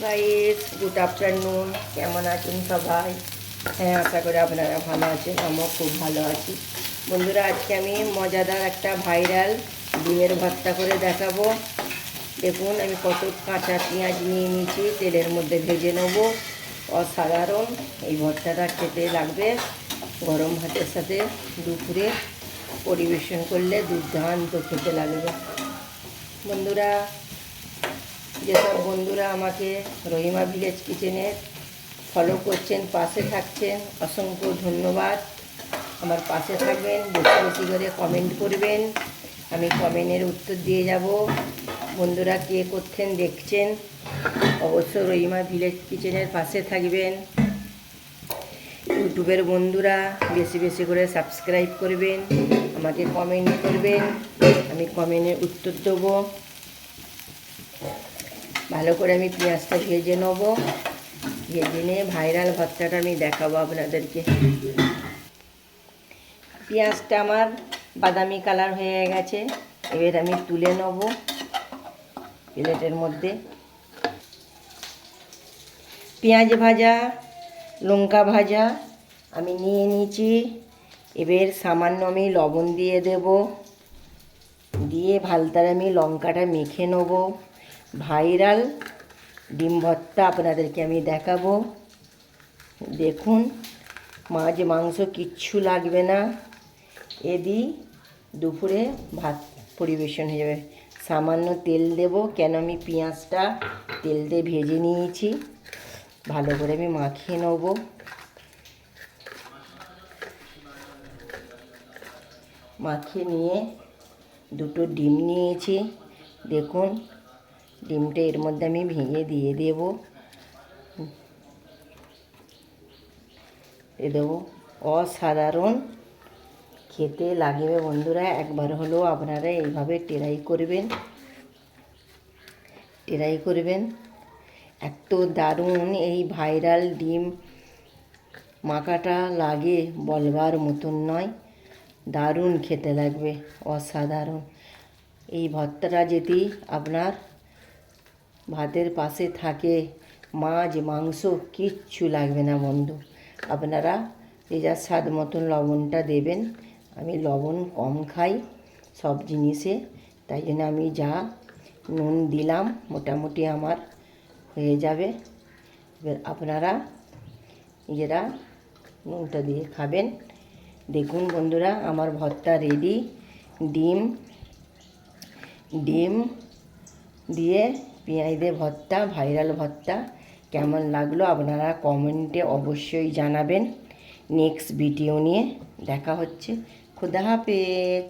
Guys, good afternoon. কেমন আছেন সবাই? হ্যাঁ, আশা করি আপনারা ভালো আছেন। আমিও খুব ভালো আছি। বন্ধুরা, আজকে আমি মজাদার একটা ভাইরাল ডিমের ভর্তা করে দেখাবো। দেখুন, আমি কত কাঁচা পেঁয়াজ নিয়ে নিয়েছি, তেলের মধ্যে ভেজে নেব। অসাধারণ এই ভর্তাটা খেতে লাগবে গরম ভাতের সাথে। দুপুরে পরিবেশন করলে দুর্দান্ত খেতে লাগবে। বন্ধুরা, যেসব বন্ধুরা আমাকে রহিমা ভিলেজ কিচেনের ফলো করছেন, পাশে থাকছেন, অসংখ্য ধন্যবাদ। আমার পাশে থাকবেন, বেশি বেশি করে কমেন্ট করবেন, আমি কমেন্টের উত্তর দিয়ে যাব। বন্ধুরা, কে করছেন দেখছেন, অবশ্য রহিমা ভিলেজ কিচেনের পাশে থাকবেন। ইউটিউবের বন্ধুরা বেশি বেশি করে সাবস্ক্রাইব করবেন, আমাকে কমেন্ট করবেন, আমি কমেন্টের উত্তর দেবো। ভালো করে আমি পেঁয়াজটা ভেজে নেবো। ভেজে নিয়ে ভাইরাল ভর্তাটা আমি দেখাবো আপনাদেরকে। পেঁয়াজটা আমার বাদামি কালার হয়ে গেছে, এবার আমি তুলে নেব প্লেটের মধ্যে। পেঁয়াজ ভাজা, লঙ্কা ভাজা আমি নিয়ে নিয়েছি। এবার সামান্য আমি লবণ দিয়ে দেব, দিয়ে ভালতার আমি লঙ্কাটা মেখে নেব। ভাইরাল ডিম ভর্তা আপনাদেরকে আমি দেখাবো। দেখুন, মাছ মাংস কিচ্ছু লাগবে না, এদি দুপুরে ভাত পরিবেশন হয়ে যাবে। সামান্য তেল দেব, কেন আমি পেঁয়াজটা তেল দিয়ে ভেজে নিয়েছি। ভালো করে আমি মাখিয়ে নেব। মাখিয়ে নিয়ে দুটো ডিম নিয়েছি। দেখুন, ডিমটা এর মধ্যে আমি ভেঙে দিয়ে দেব। দেবো, অসাধারণ খেতে লাগবে। বন্ধুরা, একবার হলেও আপনারা এইভাবে ট্রাই করবেন। এত দারুণ এই ভাইরাল ডিম মাখাটা লাগে, বলবার মতন নয়। দারুণ খেতে লাগবে, অসাধারণ। এই ভর্তাটা যদি আপনার ভাতের পাশে থাকে, মাছ মাংস কিচ্ছু লাগবে না বন্ধু। আপনারা যে যার স্বাদ মতন লবণটা দেবেন। আমি লবণ কম খাই সব জিনিসে, তাই জন্য আমি যা নুন দিলাম মোটামুটি আমার হয়ে যাবে। এবার আপনারা নিজেরা নুনটা দিয়ে খাবেন। দেখুন বন্ধুরা, আমার ভর্তা রেডি। ডিম দিয়ে পেঁয়াজ দিয়ে ভর্তা, ভাইরাল ভর্তা কেমন লাগলো আপনারা কমেন্টে অবশ্যই জানাবেন। নেক্সট ভিডিও নিয়ে দেখা হচ্ছে। খুদা হাফেজ।